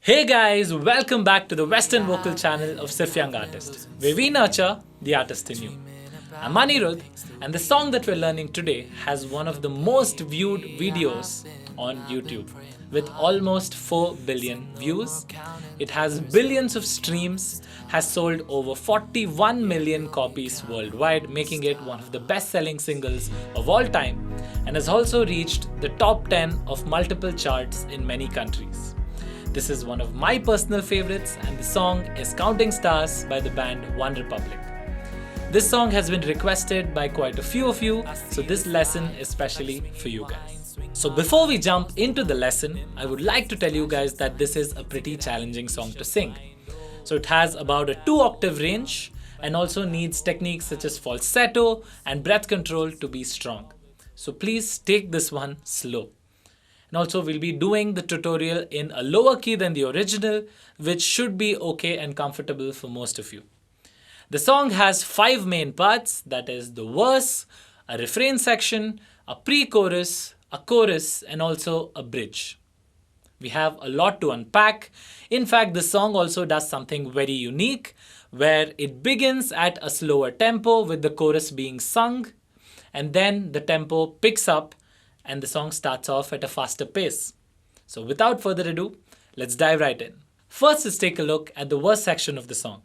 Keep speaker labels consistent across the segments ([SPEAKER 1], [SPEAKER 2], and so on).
[SPEAKER 1] Hey guys, welcome back to the Western vocal channel of SIFF Young Artiste, where we nurture the artist in you. I'm Aniruddha, and the song that we're learning today has one of the most viewed videos on YouTube, with almost 4 billion views. It has billions of streams, has sold over 41 million copies worldwide, making it one of the best-selling singles of all time, and has also reached the top 10 of multiple charts in many countries. This is one of my personal favorites, and the song is Counting Stars by the band OneRepublic. This song has been requested by quite a few of you, so this lesson is specially for you guys. So before we jump into the lesson, I would like to tell you guys that this is a pretty challenging song to sing. So it has about a 2-octave range and also needs techniques such as falsetto and breath control to be strong. So please take this one slow. And also we'll be doing the tutorial in a lower key than the original, which should be okay and comfortable for most of you. The song has 5 main parts, that is the verse, a refrain section, a pre-chorus, a chorus, and also a bridge. We have a lot to unpack. In fact, the song also does something very unique, where it begins at a slower tempo with the chorus being sung, and then the tempo picks up and the song starts off at a faster pace. So without further ado, let's dive right in. First, let's take a look at the verse section of the song.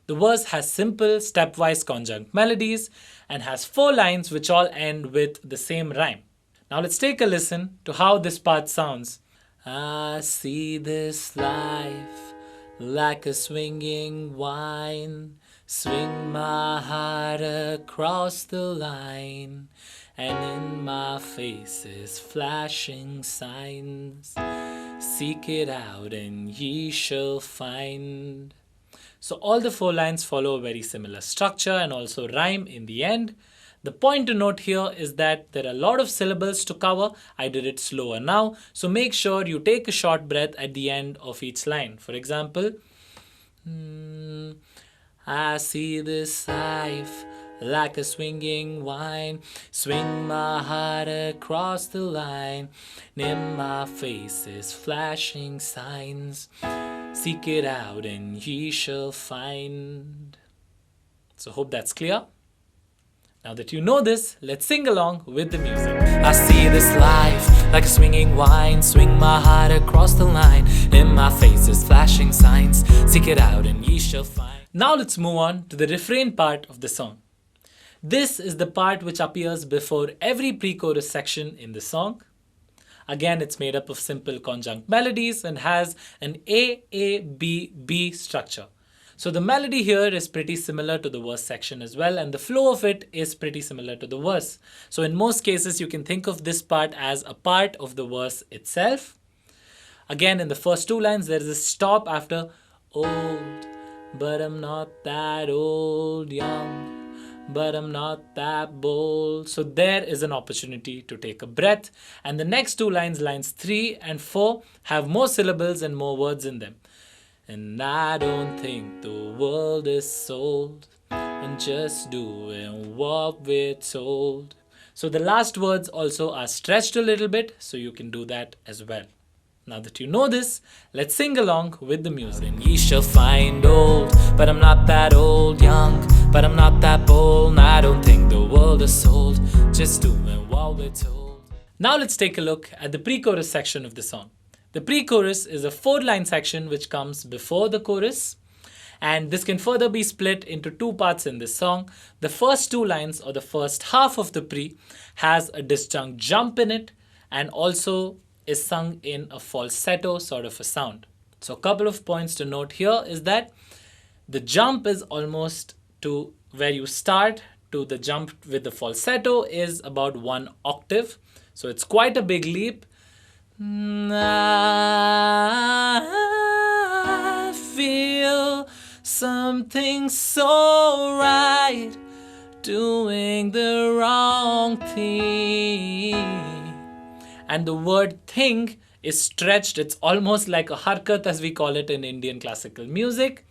[SPEAKER 1] The verse has simple stepwise conjunct melodies and has 4 lines which all end with the same rhyme. Now let's take a listen to how this part sounds. I see this life like a swinging wine, swing my heart across the line, and in my face is flashing signs. Seek it out and ye shall find. So all the 4 lines follow a very similar structure and also rhyme in the end. The point to note here is that there are a lot of syllables to cover. I did it slower now, so make sure you take a short breath at the end of each line. For example, I see this life like a swinging wine, swing my heart across the line, in my face is flashing signs, seek it out and ye shall find. So hope that's clear. Now that you know this, let's sing along with the music. I see this life like a swinging wine, swing my heart across the line, in my face is flashing signs, seek it out and ye shall find. Now let's move on to the refrain part of the song. This is the part which appears before every pre-chorus section in the song. Again, it's made up of simple conjunct melodies and has an A-A-B-B structure. So the melody here is pretty similar to the verse section as well, and the flow of it is pretty similar to the verse. So in most cases, you can think of this part as a part of the verse itself. Again, in the first 2 lines, there is a stop after old, but I'm not that old, young, but I'm not that bold. So there is an opportunity to take a breath. And the next 2 lines, lines 3 and 4, have more syllables and more words in them. And I don't think the world is sold, and just doing what we're told. So the last words also are stretched a little bit, so you can do that as well. Now that you know this, let's sing along with the music. And ye shall find old, but I'm not that old, young, but I'm not that bold, and I don't think the world is sold, just doing what we're told. Now let's take a look at the pre-chorus section of the song. The pre-chorus is a 4-line section which comes before the chorus, and this can further be split into 2 parts in this song. The first 2 lines, or the first half of the pre, has a disjunct jump in it and also is sung in a falsetto sort of a sound. So a couple of points to note here is that the jump is almost to where you start to the jump with the falsetto is about 1 octave. So it's quite a big leap. I feel something so right, doing the wrong thing. And the word thing is stretched. It's almost like a harkat, as we call it in Indian classical music.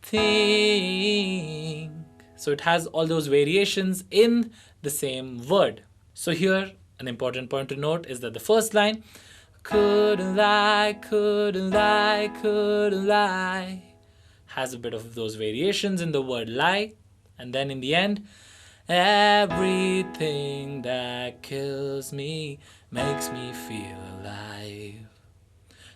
[SPEAKER 1] Thing. So it has all those variations in the same word. So here, an important point to note is that the first line, couldn't lie, couldn't lie, couldn't lie. Has a bit of those variations in the word lie. And then in the end, everything that kills me makes me feel alive.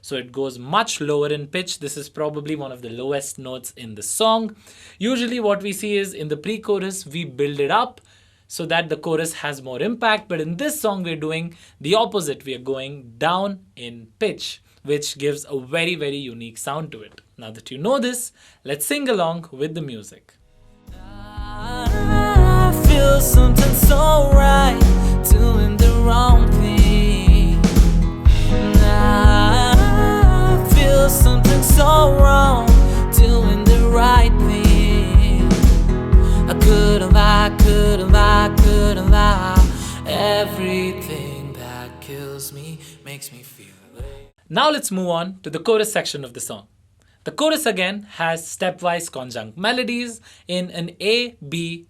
[SPEAKER 1] So it goes much lower in pitch. This is probably one of the lowest notes in the song. Usually what we see is in the pre-chorus, we build it up so that the chorus has more impact. But in this song, we're doing the opposite. We are going down in pitch, which gives a very, very unique sound to it. Now that you know this, let's sing along with the music.
[SPEAKER 2] I feel something so right, doing the wrong thing. I feel something so wrong, doing the right thing. I couldn't lie, couldn't lie, couldn't lie. Everything that kills me makes me feel alive.
[SPEAKER 1] Now let's move on to the chorus section of the song. The chorus again has stepwise conjunct melodies in an A-B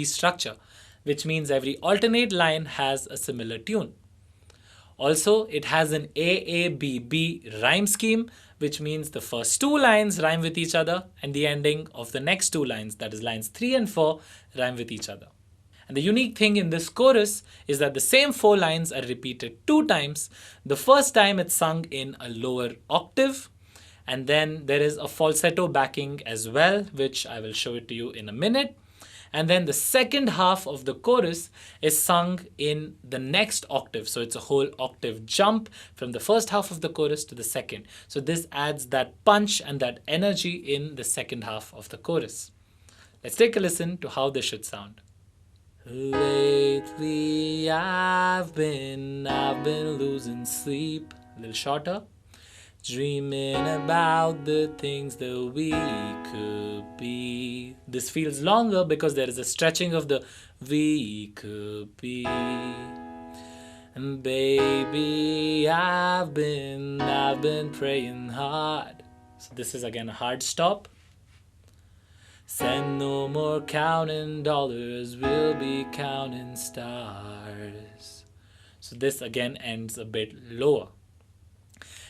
[SPEAKER 1] structure, which means every alternate line has a similar tune. Also, it has an A-B rhyme scheme, which means the first two lines rhyme with each other and the ending of the next two lines, that is lines 3 and 4, rhyme with each other. And the unique thing in this chorus is that the same 4 lines are repeated 2 times. The first time it's sung in a lower octave, and then there is a falsetto backing as well, which I will show it to you in a minute. And then the second half of the chorus is sung in the next octave. So it's a whole octave jump from the first half of the chorus to the second. So this adds that punch and that energy in the second half of the chorus. Let's take a listen to how this should sound. Lately I've been losing sleep. A little shorter. Dreaming about the things that we could be. This feels longer because there is a stretching of the we could be. And baby, I've been praying hard. So this is again a hard stop. Said no more counting dollars, we'll be counting stars. So this again ends a bit lower.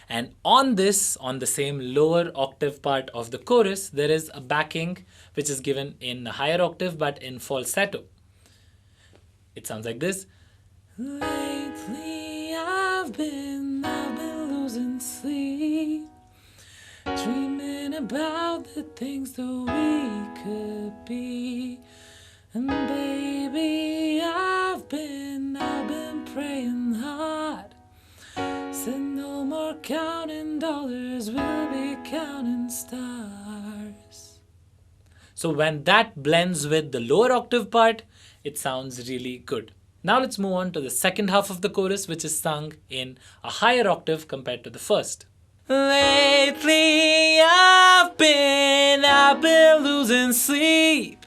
[SPEAKER 1] And on this, on the same lower octave part of the chorus, there is a backing which is given in a higher octave but in falsetto. It sounds like this. Lately I've been losing sleep, dreaming about the things that we could be. And baby, I've been praying hard. Said no more counting dollars, we'll be counting stars. So when that blends with the lower octave part, it sounds really good. Now let's move on to the second half of the chorus, which is sung in a higher octave compared to the first. Lately I've been losing sleep,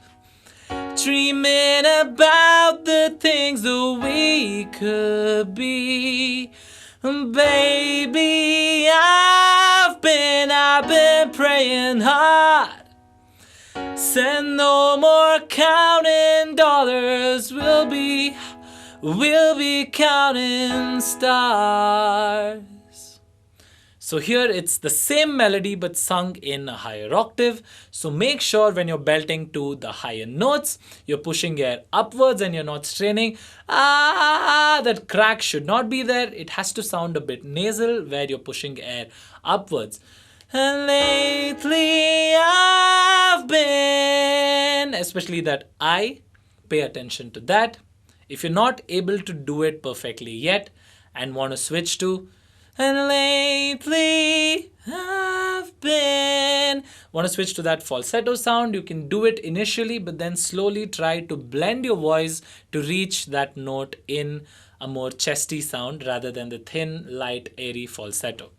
[SPEAKER 1] dreaming about the things that we could be. Baby, I've been praying hard. Said no more counting dollars, we'll be counting stars. So here it's the same melody but sung in a higher octave. So make sure when you're belting to the higher notes, you're pushing air upwards and you're not straining. That crack should not be there. It has to sound a bit nasal where you're pushing air upwards. And lately I've been, especially that I, pay attention to that. If you're not able to do it perfectly yet and want to switch to and lately I've been, want to switch to that falsetto sound, you can do it initially, but then slowly try to blend your voice to reach that note in a more chesty sound rather than the thin, light, airy falsetto.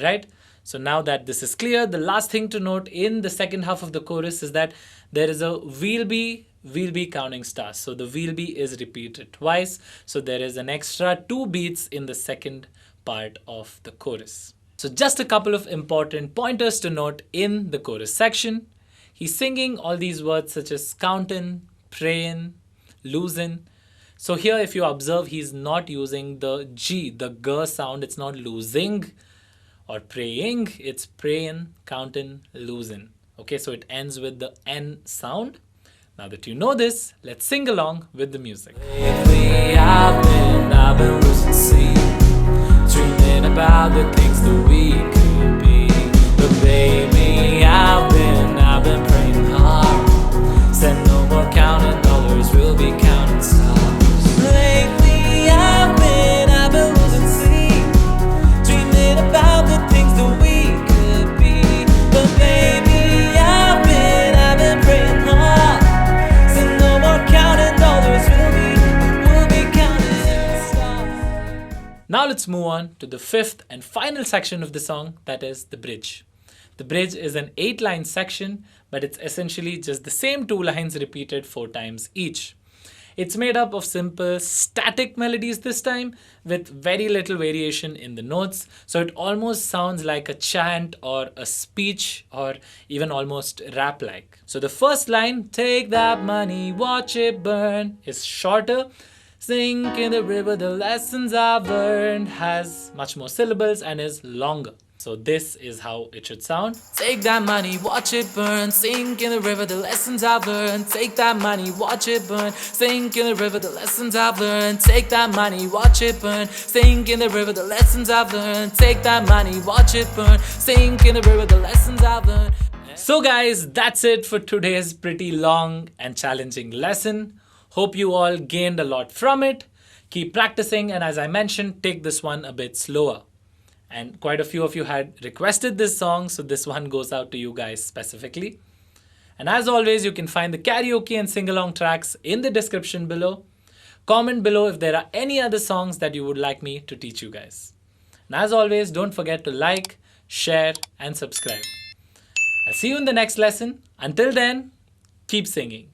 [SPEAKER 1] Right? So now that this is clear, the last thing to note in the second half of the chorus is that there is a we'll be counting stars. So the we'll be is repeated twice. So there is an extra 2 beats in the second part of the chorus. So just a couple of important pointers to note in the chorus section. He's singing all these words such as countin', prayin', losin'. So here, if you observe, he's not using the G, the G sound. It's not losing or praying. It's prayin', countin', losing. Okay, so it ends with the N sound. Now that you know this, let's sing along with the music.
[SPEAKER 2] Lately I've been losing sleep, dreaming about the things that we could be. But baby, I've been praying hard. Said no more counting dollars, we'll be counting stars. Lately I've been losing sleep, dreaming about the things that we could be. But baby, I've been praying hard. Said no more counting dollars, we'll be counting stars.
[SPEAKER 1] Now let's move on to the fifth and final section of the song, that is the bridge. The bridge is an 8-line section, but it's essentially just the same 2 lines repeated 4 times each. It's made up of simple static melodies this time, with very little variation in the notes, so it almost sounds like a chant or a speech or even almost rap-like. So the first line, "Take that money, watch it burn," is shorter. "Sink in the river, the lessons I've learned," has much more syllables and is longer. So this is how it should sound.
[SPEAKER 2] Take that money, watch it burn, sink in the river, the lessons I've learned. Take that money, watch it burn, sink in the river, the lessons I've learned. Take that money, watch it burn, sink in the river, the lessons I've learned. Take that money, watch it burn, sink in the river, the lessons I've learned.
[SPEAKER 1] So guys, that's it for today's pretty long and challenging lesson. Hope you all gained a lot from it. Keep practicing, and as I mentioned, take this one a bit slower. And quite a few of you had requested this song, so this one goes out to you guys specifically. And as always, you can find the karaoke and sing-along tracks in the description below. Comment below if there are any other songs that you would like me to teach you guys. And as always, don't forget to like, share, and subscribe. I'll see you in the next lesson. Until then, keep singing.